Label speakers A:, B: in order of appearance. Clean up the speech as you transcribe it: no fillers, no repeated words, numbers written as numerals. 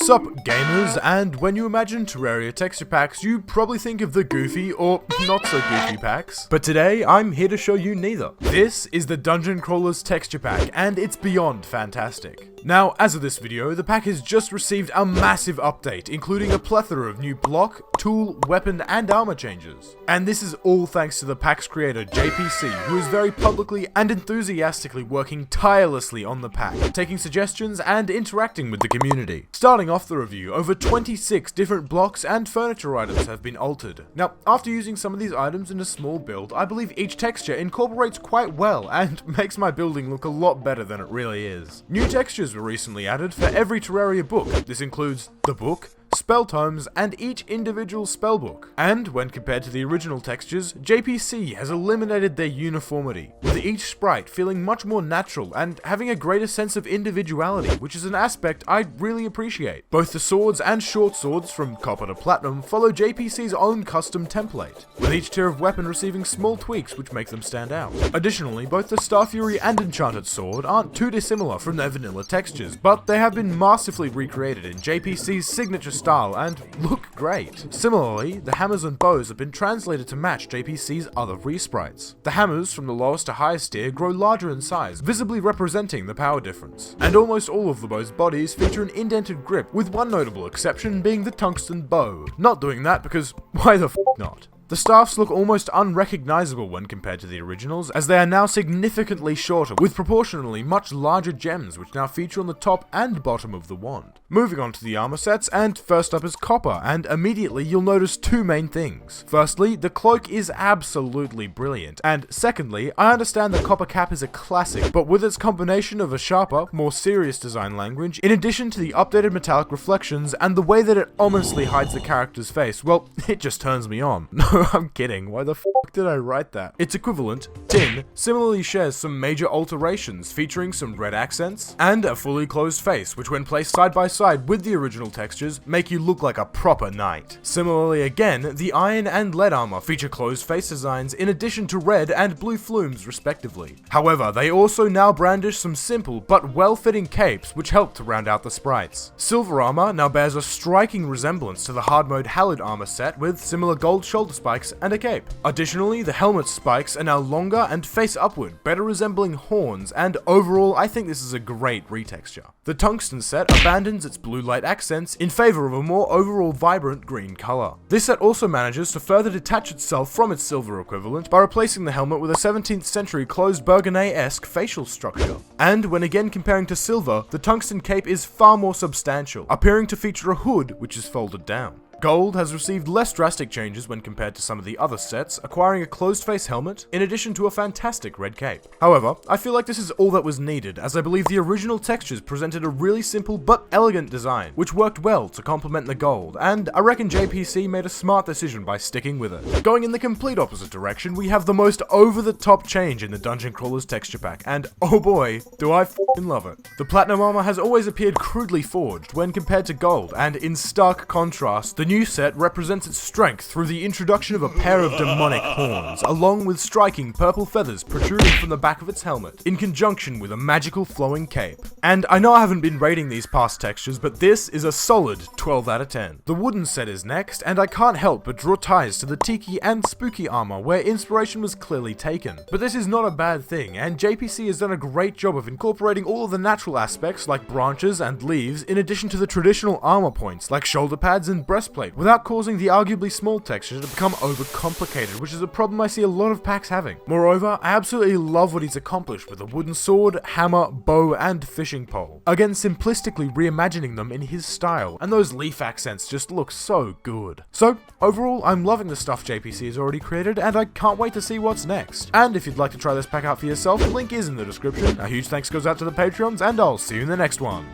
A: Sup gamers, and when you imagine Terraria texture packs, you probably think of the goofy or not so goofy packs. But today, I'm here to show you neither. This is the Dungeon Crawlers texture pack, and it's beyond fantastic. Now, as of this video, the pack has just received a massive update, including a plethora of new block, tool, weapon, and armor changes. And this is all thanks to the pack's creator, JPC, who is very publicly and enthusiastically working tirelessly on the pack, taking suggestions and interacting with the community. Starting off the review, over 26 different blocks and furniture items have been altered. Now, after using some of these items in a small build, I believe each texture incorporates quite well and makes my building look a lot better than it really is. New textures were recently added for every Terraria book. This includes the book, spell tomes, and each individual spellbook. And when compared to the original textures, JPC has eliminated their uniformity, with each sprite feeling much more natural and having a greater sense of individuality, which is an aspect I really appreciate. Both the swords and short swords from copper to platinum follow JPC's own custom template, with each tier of weapon receiving small tweaks which make them stand out. Additionally, both the Star Fury and Enchanted Sword aren't too dissimilar from their vanilla textures, but they have been masterfully recreated in JPC's signature style and look great. Similarly, the hammers and bows have been translated to match JPC's other resprites. The hammers from the lowest to highest tier grow larger in size, visibly representing the power difference. And almost all of the bow's bodies feature an indented grip, with one notable exception being the Tungsten bow. Not doing that because why the f not? The staffs look almost unrecognizable when compared to the originals, as they are now significantly shorter, with proportionally much larger gems which now feature on the top and bottom of the wand. Moving on to the armor sets, and first up is copper, and immediately you'll notice two main things. Firstly, the cloak is absolutely brilliant, and secondly, I understand the copper cap is a classic, but with its combination of a sharper, more serious design language, in addition to the updated metallic reflections and the way that it ominously hides the character's face, well, it just turns me on. I'm kidding, why the f did I write that? Its equivalent, tin, similarly shares some major alterations featuring some red accents and a fully closed face, which when placed side by side with the original textures make you look like a proper knight. Similarly again, the iron and lead armor feature closed face designs in addition to red and blue flumes respectively. However, they also now brandish some simple but well-fitting capes which help to round out the sprites. Silver armor now bears a striking resemblance to the hard mode Hallowed armor set with similar gold shoulder spikes and a cape. Additionally, the helmet spikes are now longer and face upward, better resembling horns, and overall I think this is a great retexture. The Tungsten set abandons its blue light accents in favor of a more overall vibrant green color. This set also manages to further detach itself from its silver equivalent by replacing the helmet with a 17th century closed Burgundy-esque facial structure. And when again comparing to silver, the Tungsten cape is far more substantial, appearing to feature a hood which is folded down. Gold has received less drastic changes when compared to some of the other sets, acquiring a closed-face helmet, in addition to a fantastic red cape. However, I feel like this is all that was needed, as I believe the original textures presented a really simple but elegant design, which worked well to complement the gold, and I reckon JPC made a smart decision by sticking with it. Going in the complete opposite direction, we have the most over-the-top change in the Dungeon Crawlers texture pack, and oh boy, do I f***ing love it. The platinum armor has always appeared crudely forged when compared to gold, and in stark contrast, the new set represents its strength through the introduction of a pair of demonic horns, along with striking purple feathers protruding from the back of its helmet, in conjunction with a magical flowing cape. And I know I haven't been rating these past textures, but this is a solid 12 out of 10. The wooden set is next, and I can't help but draw ties to the tiki and spooky armor where inspiration was clearly taken. But this is not a bad thing, and JPC has done a great job of incorporating all of the natural aspects like branches and leaves, in addition to the traditional armor points like shoulder pads and breastplate, without causing the arguably small texture to become overcomplicated, which is a problem I see a lot of packs having. Moreover, I absolutely love what he's accomplished with a wooden sword, hammer, bow, and fishing pole. Again, simplistically reimagining them in his style, and those leaf accents just look so good. So, overall, I'm loving the stuff JPC has already created, and I can't wait to see what's next. And if you'd like to try this pack out for yourself, the link is in the description. A huge thanks goes out to the Patreons, and I'll see you in the next one.